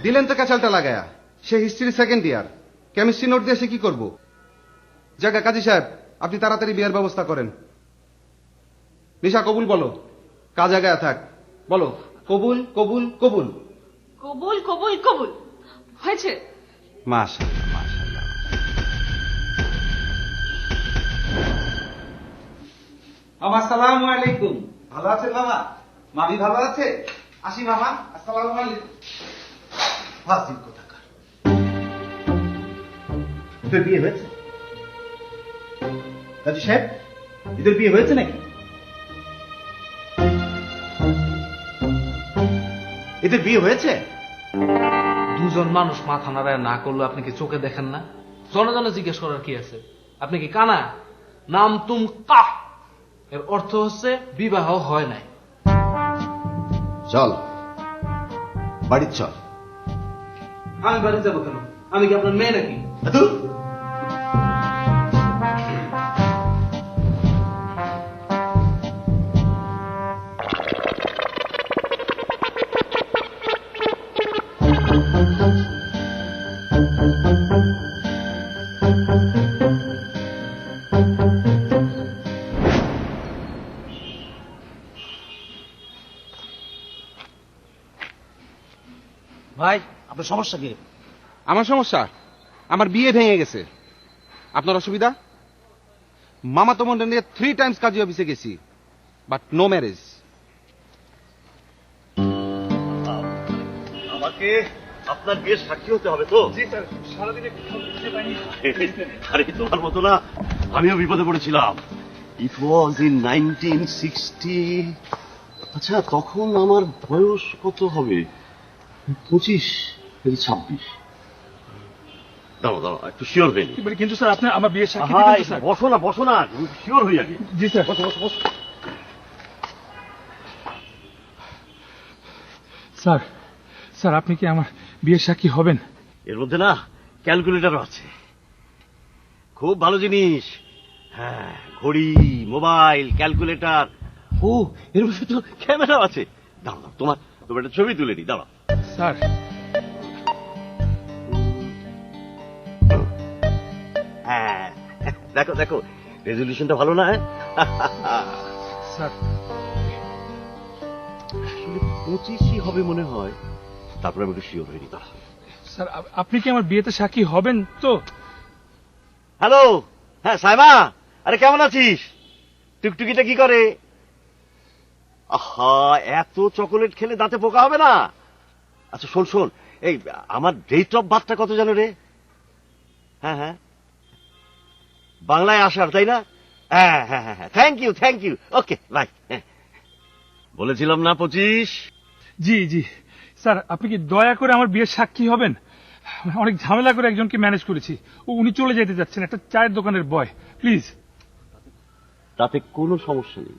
দিলেন তো ক্যাচালটা লাগায়া। সে history second year, chemistry note দিয়ে সে কি করবো? জায়গা কাজী সাহেব, আপনি তাড়াতাড়ি বিয়ের ব্যবস্থা করেন। নিশা কবুল বলো, কাজা গায়া থাক, বলো কবুল কবুল কবুল। কবুল কবুল কবুল। হয়েছে। মাশাআল্লাহ মাশাআল্লাহ। মামা আসসালামু আলাইকুম। ভালো আছেন মামা? মামি ভালো আছে? আসি মামা, আসসালামু আলাইকুম। ফাজিল কোথাকার। এদের বিয়ে হয়েছে? কাজী সাহেব, এদের বিয়ে হয়েছে নাকি? এদের বিয়ে হয়েছে? দুজন মানুষ মাথা নাড়ায় না করলে আপনি কি চোখে দেখেন না? জনে জনে জিজ্ঞেস করার কি আছে? আপনি কি কানা? নাম তুম কাহ, এর অর্থ হচ্ছে বিবাহ হয় নাই। চল বাড়ি চল। আমি বাড়ি যাবো কেন? আমি কি আপনার মেয়ে নাকি? ভাই, আপনার সমস্যা কি? আমার সমস্যা, আমার বিয়ে ভেঙে গেছে। আপনার অসুবিধা? মামা তো মনে নিয়ে 3 টাইমস কাজী অফিসে গেছি, বাট নো ম্যারেজ। আমাকে আপনার বিয়ের সাক্ষী হতে হবে তো? জি স্যার, সারাদিনে আরে তোমার মতো না, আমিও বিপদে পড়েছিলাম। ইট ওয়াজ ইন 1960। আচ্ছা, তখন আমার বয়স কত হবে? 25 নাকি 26? দাঁড়াও দাঁড়াও, একটু শিওর হয়ে নি। কিন্তু স্যার আপনি আমার বিয়ের সাক্ষী দিবেন তো স্যার? বসো না, শিওর হয়ে আগে। জি স্যার। বসো। স্যার, স্যার আপনি কি আমার বিয়ের সাক্ষী হবেন? এর মধ্যে না ক্যালকুলেটরও আছে, খুব ভালো জিনিস। হ্যাঁ, ঘড়ি, মোবাইল, ক্যালকুলেটর, ও এর মধ্যে তো ক্যামেরাও আছে। দাঁড়াও, তোমার একটা ছবি তুলে নি, দাঁড়াও। স্যার, হ্যাঁ, দেখো রেজলিউশনটা ভালো না? স্যার 25ই হবে মনে হয়। তারপরে আমি একটু শিওর হইনি। দাঁড়াও। স্যার আপনি কি আমার বিয়েতে সাক্ষী হবেন তো? হ্যালো, হ্যাঁ সাইমা, আরে কেমন আছিস? টুকটুকিটা কি করে? আহা, এত চকোলেট খেলে দাঁতে পোকা হবে না। আচ্ছা শোন, এই আমার ডেট অফ বার্থটা কত জানো রে? হ্যাঁ, বাংলায় আসার, তাই না? হ্যাঁ, থ্যাংক ইউ। Okay bye. বলেছিলাম না 25? জি স্যার, আপনি কি দয়া করে আমার বিয়ের সাক্ষী হবেন? অনেক ঝামেলা করে একজনকে ম্যানেজ করেছি, উনি চলে যেতে যাচ্ছেন, একটা চায়ের দোকানের বয়। প্লিজ। তাতে কোনো সমস্যা নেই।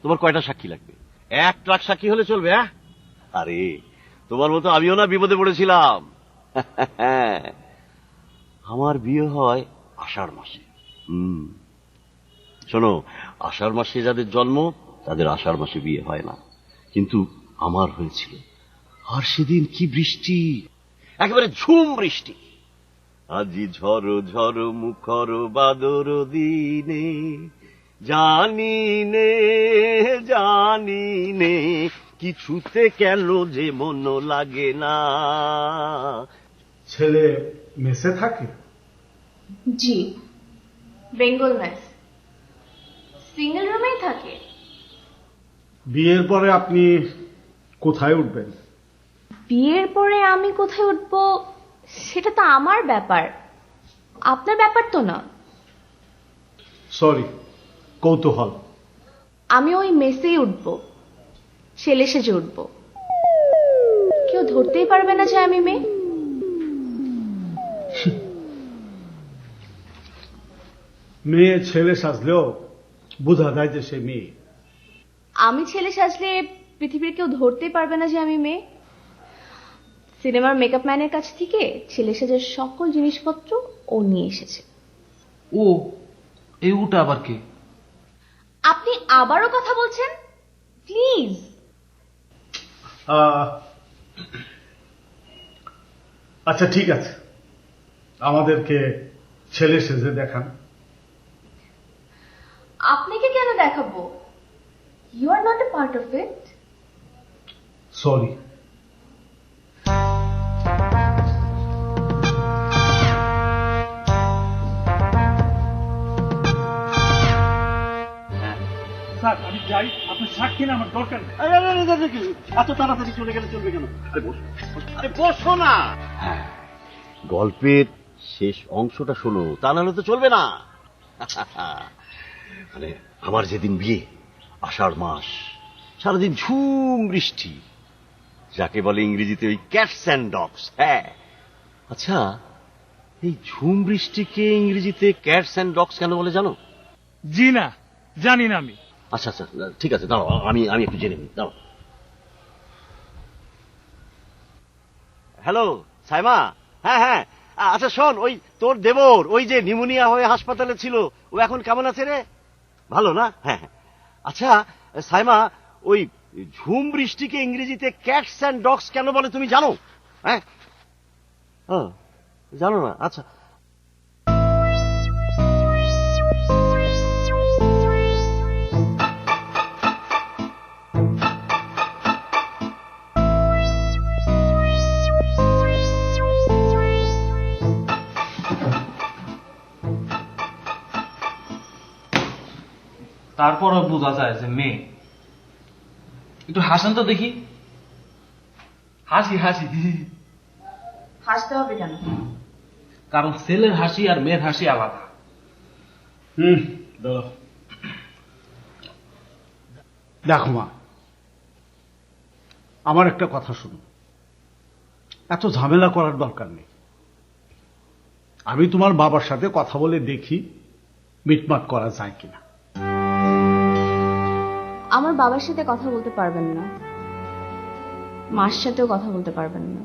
তোমার কয়টা সাক্ষী লাগবে? 1 ট্রাক সাক্ষী হলে চলবে? হ্যাঁ, আরে তোমার মতো আমিও না বিপদে পড়েছিলাম। আমার বিয়ে হয় আষাঢ় মাসে। শোনো, আষাঢ় মাসে যাদের জন্ম তাদের আষাঢ় মাসে বিয়ে হয় না, কিন্তু আমার হয়েছিল। আর সেদিন কি বৃষ্টি, একেবারে ঝুম বৃষ্টি। আজি ঝড়ো ঝড়ো মুখর বাদর দিনে, জানি নে কিছুতে কেন যে মন লাগে না। ছেলে মেসে থাকে? জি, বেঙ্গল মেস, সিঙ্গেল রুমেই থাকে। বিয়ের পরে আপনি কোথায় উঠবেন? বিয়ের পরে আমি কোথায় উঠবো সেটা তো আমার ব্যাপার, আপনার ব্যাপার তো না। সরি, কৌতূহল। আমি ওই মেসেই উঠবো, ছেলে সেজে উঠবো। কেউ ধরতেই পারবে না যে আমি মেয়ে। মেয়ে ছেলে সাজলেও বোঝা যায় যে সে মেয়ে। আমি ছেলে সাজলে পৃথিবীর কেউ ধরতেই পারবে না যে আমি মেয়ে। সিনেমার মেকআপ ম্যানের কাছ থেকে ছেলে সাজার সকল জিনিসপত্র ও নিয়ে এসেছে। ও, এই ওটা আবার কে? আপনি আবারও কথা বলছেন, প্লিজ। আচ্ছা ঠিক আছে, আমাদেরকে ছেলে সেজে দেখান। আপনাকে কেন দেখাবো? You are not a part of it. Sorry. Sir আমি যাই, আপনার সাক্ষী না আমার দরকার নেই। এত তাড়াতাড়ি চলে গেলে চলবে কেন? আরে বসো না। হ্যাঁ, গল্পের শেষ অংশটা শোনো, তা নাহলে তো চলবে না। মানে আমার যেদিন বিয়ে, আষাঢ় মাস, সারাদিন ঝুম বৃষ্টি, যাকে বলে ইংরেজিতে ওই ক্যাটস অ্যান্ড ডগস। হ্যাঁ, আচ্ছা এই ঝুম বৃষ্টিকে ইংরেজিতে ক্যাটস অ্যান্ড ডগস কেন বলে জানো? জি না, জানি না আমি। আচ্ছা আচ্ছা, ঠিক আছে, দাঁড়াও, আমি একটু জেনে নিই, দাঁড়াও। হ্যালো সাইমা। হ্যাঁ হ্যাঁ, আচ্ছা শোন, ওই তোর দেবর ওই যে নিউমোনিয়া হয়ে হাসপাতালে ছিল, ও এখন কেমন আছে রে? ভালো না? হ্যাঁ হ্যাঁ। আচ্ছা সাইমা, ওই ঝুম বৃষ্টিকে ইংরেজিতে ক্যাটস অ্যান্ড ডগস কেন বলে তুমি জানো? হ্যাঁ, জানো না? আচ্ছা, তারপরও বোঝা যায় যে মেয়ে। একটু হাসেন তো দেখি। হাসি হাসি। হাসতে হবে কেন? কারণ ছেলের হাসি আর মেয়ের হাসি আলাদা। দাঁড়াও। দেখো মা, আমার একটা কথা শুনো, এত ঝামেলা করার দরকার নেই। আমি তোমার বাবার সাথে কথা বলে দেখি মিটমাট করা যায় কিনা। আমার বাবার সাথে কথা বলতে পারবেন না, মার সাথেও কথা বলতে পারবেন না।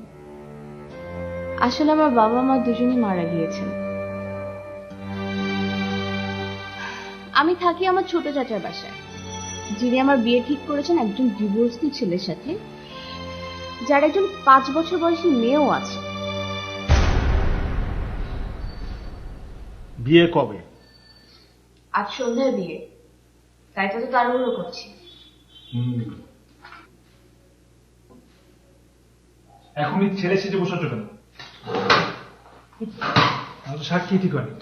আসলে আমার বাবা মা দুজনেই মারা গিয়েছেন। আমি থাকি আমার ছোট চাচার বাসায়, যিনি আমার বিয়ে ঠিক করেছেন একজন ডিভোর্সি ছেলের সাথে, যার একজন 5 বছর বয়সী মেয়েও আছে। বিয়ে কবে? আজ সন্ধ্যায় বিয়ে, তাই তো তাড়াহুড়ো করছি। এখনই ছেলে সেজে বসে কেন? আমি তো সাক্ষী ঠিক হয়নি।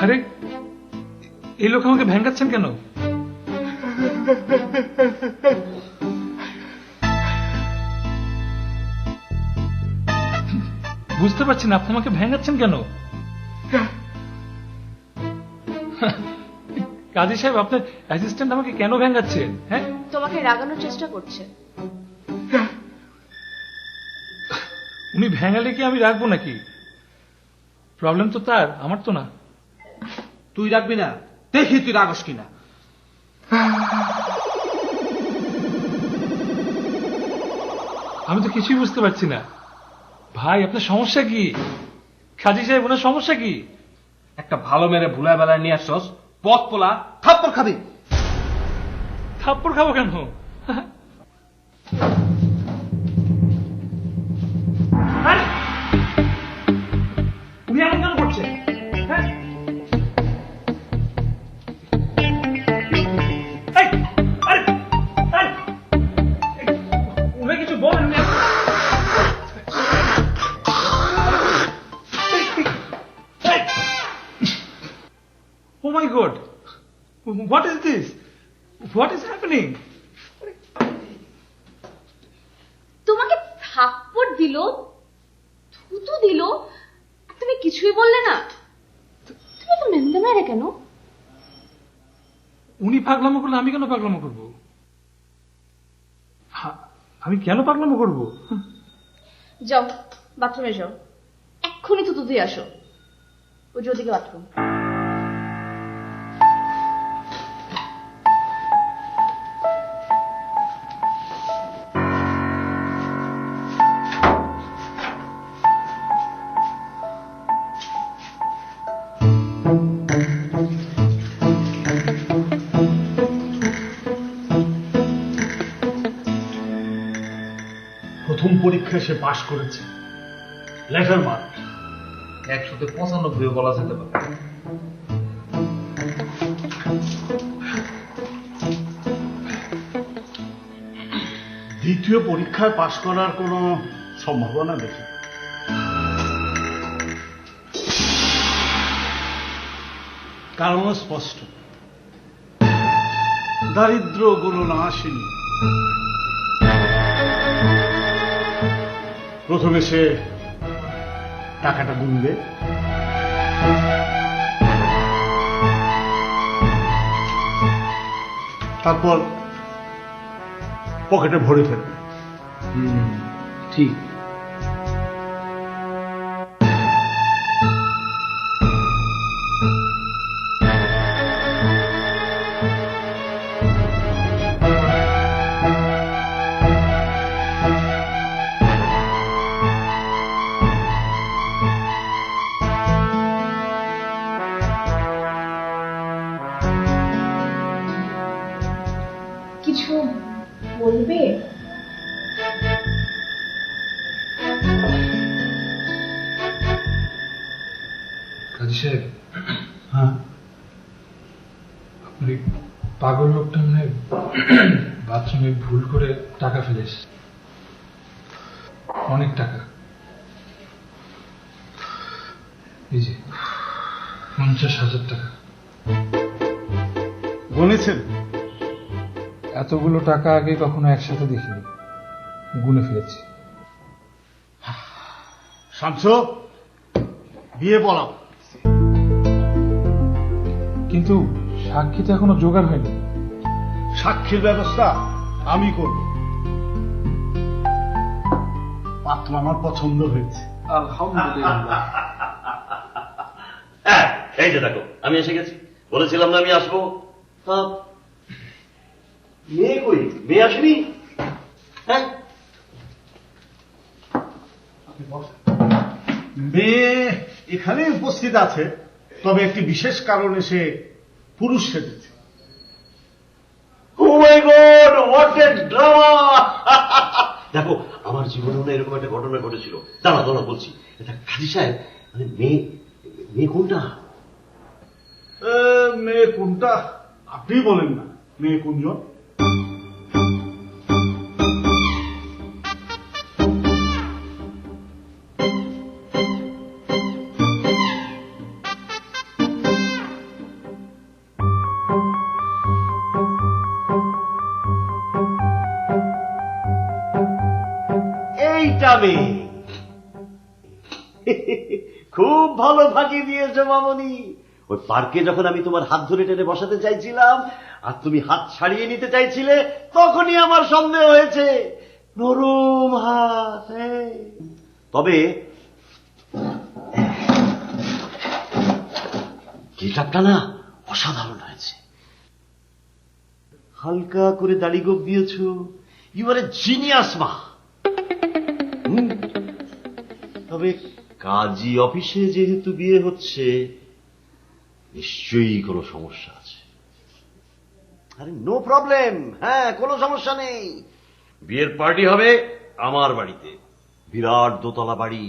আরে এই লোক আমাকে ভেঙ্গাচ্ছেন কেন? বুঝতে পারছি না আপনি আমাকে ভেঙ্গাচ্ছেন কেন? কাজী সাহেব, আপনার অ্যাসিস্ট্যান্ট আমাকে কেন ভেঙ্গাচ্ছেন? হ্যাঁ, তোমাকে রাগানোর চেষ্টা করছে। উনি ভেঙালে কি আমি রাখবো নাকি? প্রবলেম তো তার, আমার তো না। তুই রাখবি না, দেখি তুই রাগস কিনা। আমি তো কিছুই বুঝতে পারছি না। ভাই আপনার সমস্যা কি? কাজী সাহেব ওনার সমস্যা কি? একটা ভালো মেরে ভুলায় বেলায় নিয়ে আসছস, পথ পোলা থাপ্পড় খাবি। থাপ্পড় খাবো কেন? আরে, উনি এমন কেন করছেন? হ্যাঁ? এই, আরে, এই, উনি কিছু বলেন উনি Oh my God! What is this? What is happening? তোমাকে থাপ্পড় দিল, থুতু দিল, তুমি কিছুই বললে না। তুমি তো মেন্দা মেরে কেন? উনি পাগলামো করলে আমি কেন পাগলামো করবো? আমি কেন পাগলামো করবো? যাও বাথরুমে যাও, এক্ষুনি থুতু দিয়ে আসো। ওই যে ওদিকে বাথরুম। প্রথম পরীক্ষায় সে পাশ করেছে, লেটার মার্ক। 195 বলা যেতে পারে। দ্বিতীয় পরীক্ষায় পাশ করার কোনো সম্ভাবনা দেখি। কারণ স্পষ্ট, দারিদ্র গুলো না আসেনি। প্রথমে সে টাকাটা গুনবে, তারপর পকেটে ভরে ফেলবে। ঠিক। কিছু বলবে? কাজী সাহেব, হ্যাঁ, আপনার এই পাগল লোকটা মনে হয় বাথরুমে ভুল করে টাকা ফেলেছে, অনেক টাকা। এই যে 50,000 টাকা। গুনেছেন? এতগুলো টাকা আগে কখনো একসাথে দেখিনি, গুনে ফেলেছি। শামসু, বিয়ে পড়াও। কিন্তু সাক্ষী তো এখনো জোগাড় হয়নি। সাক্ষীর ব্যবস্থা আমি করব। পাত্র আমার পছন্দ হয়েছে। আলহামদুলিল্লাহ। হ্যাঁ, এই যে দেখো আমি এসে গেছি। বলেছিলাম না আমি আসবো। তা মেয়ে কই? মেয়ে আসেনি? হ্যাঁ, মেয়ে এখানে উপস্থিত আছে, তবে একটি বিশেষ কারণে সে পুরুষ সেজেছে। Oh my God, what a drama! দেখো আমার জীবনে না এরকম একটা ঘটনা ঘটেছিল। দাঁড়া দাঁড়া বলছি। এটা কাজী সাহেব, মানে মেয়ে মেয়ে কোনটা? মেয়ে কোনটা আপনি বলেন না, মেয়ে কোনজন? এইটা মেয়ে। খুব ভালো ফাঁকি দিয়েছো মামনি। ওই পার্কে যখন আমি তোমার হাত ধরে টেনে বসাতে চাইছিলাম আর তুমি হাত ছাড়িয়ে নিতে চাইছিলে, তখনই আমার সন্দেহ হয়েছে। নরম হাত। হ্যাঁ। তবে গেটআপটা না অসাধারণ হয়েছে। হালকা করে দাড়ি গোঁফ দিয়েছো। ইউ আর এ জিনিয়াস মা। তবে কাজী অফিসে যেহেতু বিয়ে হচ্ছে, নিশ্চয়ই কোনো সমস্যা আছে। আরে নো প্রবলেম। হ্যাঁ, কোনো সমস্যা নেই। বিয়ের পার্টি হবে আমার বাড়িতে। বিরাট দোতলা বাড়ি,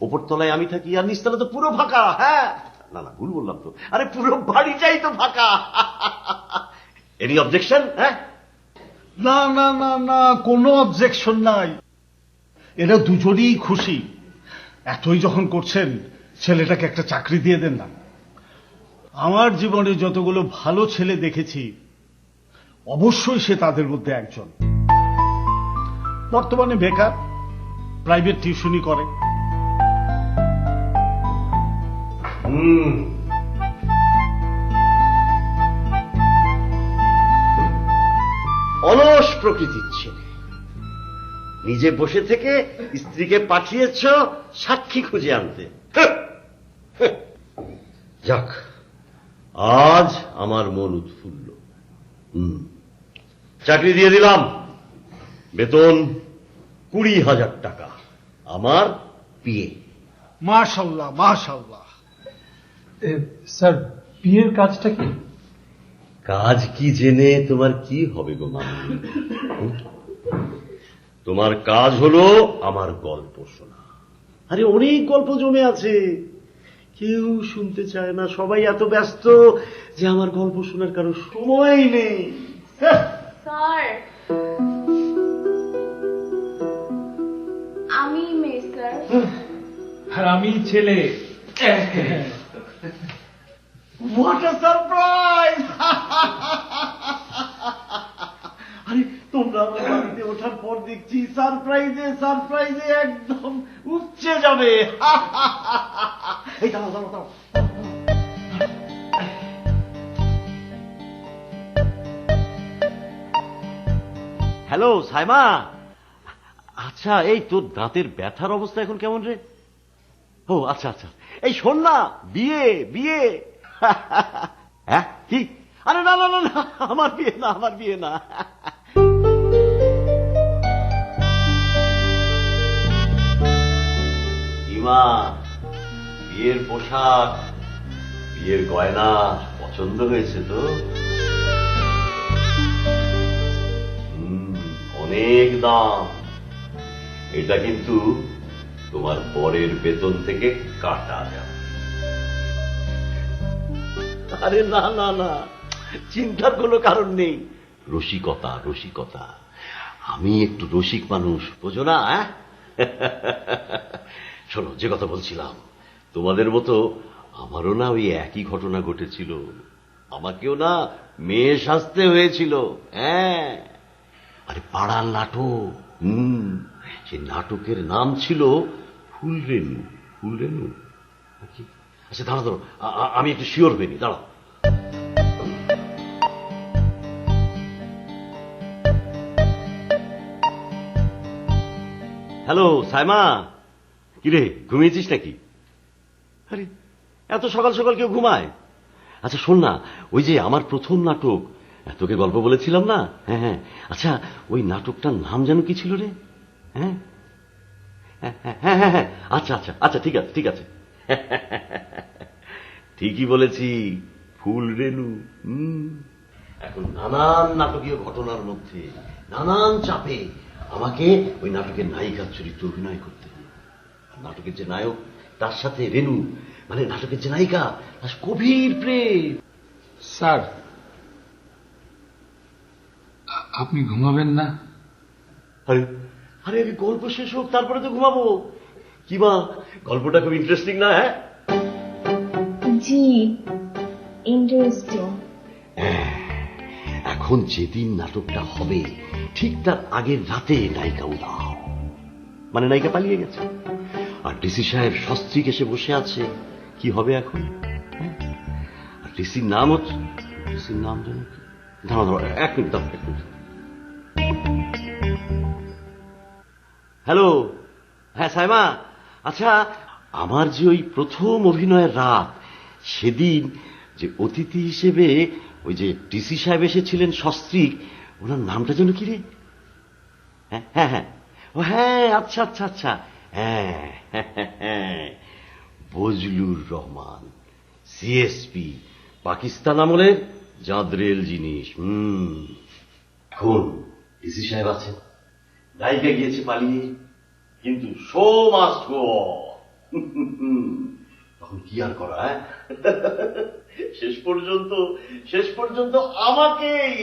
ওপরতলায় আমি থাকি আর নিচতলা তো পুরো ফাঁকা। হ্যাঁ, না না ভুল বললাম তো, আরে পুরো বাড়িটাই তো ফাঁকা। Any objection? হ্যাঁ, না না না না, কোনো অবজেকশন নাই। এরা দুজনেই খুশি। এতই যখন করছেন, ছেলেটাকে একটা চাকরি দিয়ে দেন না। আমার জীবনে যতগুলো ভালো ছেলে দেখেছি, অবশ্যই সে তাদের মধ্যে একজন। বর্তমানে বেকার, প্রাইভেট টিউশনি করে। অলস প্রকৃতির ছেলে। নিজে বসে থেকে স্ত্রীকে পাঠিয়েছ সাক্ষী খুঁজে আনতে। যাক, আজ আমার মন উৎফুল্ল। চাকরি দিয়ে দিলাম, বেতন 20,000 টাকা, আমার পিএ। মাশাআল্লাহ মাশাআল্লাহ। স্যার, বিয়ের কাজটা কি? কাজ কি জেনে তোমার কি হবে গো মামনি? তোমার কাজ হলো আমার গল্প শোনা। আরে অনেক গল্প জমে আছে, কেউ শুনতে চায় না, সবাই এত ব্যস্ত যে আমার গল্প শোনার কারো সময় নেই। স্যার, আমি মেয়ে স্যার। আর আমি ছেলে। What a surprise! আরে তোমরা আমার বাড়িতে ওঠার পর দেখছি সারপ্রাইজে একদম উপচে যাবে। এই দাঁড়াও দাঁড়াও দাঁড়াও। হ্যালো সাইমা, আচ্ছা এই তোর দাঁতের ব্যথার অবস্থা এখন কেমন রে? ও আচ্ছা আচ্ছা, এই শোন না, বিয়ে বিয়ে। হ্যাঁ কি? আরে না না না না, আমার বিয়ে না। ইমা, বিয়ের পোশাক, বিয়ের গয়না পছন্দ হয়েছে তো? অনেক দাম। এটা কিন্তু তোমার পরের বেতন থেকে কাটা যাবে। আরে না না না, চিন্তার কোনো কারণ নেই। রসিকতা, আমি একটু রসিক মানুষ, বোঝো না? শোনো, যে কথা বলছিলাম, তোমাদের মতো আমারও না ওই একই ঘটনা ঘটেছিল। আমাকেও না মেয়ে সাজতে হয়েছিল। হ্যাঁ, আরে পাড়ার নাটক। সেই নাটকের নাম ছিল ফুলরেনু। আচ্ছা দাঁড়াও, আমি একটু শিওর হইনি, দাঁড়াও। হ্যালো সাইমা, কিরে ঘুমিয়েছিস নাকি? আরে এত সকাল সকাল কেউ ঘুমায়? আচ্ছা শোন না, ওই যে আমার প্রথম নাটক, তোকে গল্প বলেছিলাম না? হ্যাঁ হ্যাঁ, আচ্ছা ওই নাটকটার নাম যেন কি ছিল রে? হ্যাঁ হ্যাঁ হ্যাঁ হ্যাঁ, আচ্ছা আচ্ছা আচ্ছা, ঠিক আছে ঠিক আছে। ঠিকই বলেছি, ফুলরেনু। এখন নানান নাটকীয় ঘটনার মধ্যে, নানান চাপে আমাকে ওই নাটকের নায়িকার চরিত্র অভিনয় করতে হবে। নাটকের যে নায়ক, তার সাথে রেনু মানে নাটকের যে নায়িকা, তার গভীর প্রেম। স্যার, আপনি ঘুমাবেন না? আরে আরে আরে, গল্প শেষ হোক তারপরে তো ঘুমাবো। কি মা, গল্পটা খুব ইন্টারেস্টিং না? হ্যাঁ জি, ইন্টারেস্টিং। এখন যেদিন নাটকটা হবে, ঠিক তার আগের রাতে নায়িকা উধাও, মানে নায়িকা পালিয়ে গেছে, আর ডিসি সাহেব সস্ত্রীক এসে বসে আছে। কি হবে এখন? আর ডিসির নাম হচ্ছে, ডিসির নাম জানো কি? দাঁড়াও, এক মিনিট। হ্যালো, হ্যাঁ সাইমা, আচ্ছা আমার যে ওই প্রথম অভিনয়ের রাত, সেদিন যে অতিথি হিসেবে ওই যে ডিসি সাহেব এসেছিলেন সস্ত্রীক, ওনার নামটা যেন কি রে? হ্যাঁ হ্যাঁ হ্যাঁ, ও হ্যাঁ, আচ্ছা আচ্ছা আচ্ছা, হ্যাঁ হ্যাঁ, বজলুর রহমান, সিএসপি, পাকিস্তান আমলের জাদরেল জিনিস। এখন ডিসি সাহেব আছেন, নায়িকা গিয়েছে পালিয়ে, কিন্তু শো মাস্ট গো অন। তখন কি আর করা? শেষ পর্যন্ত আমাকেই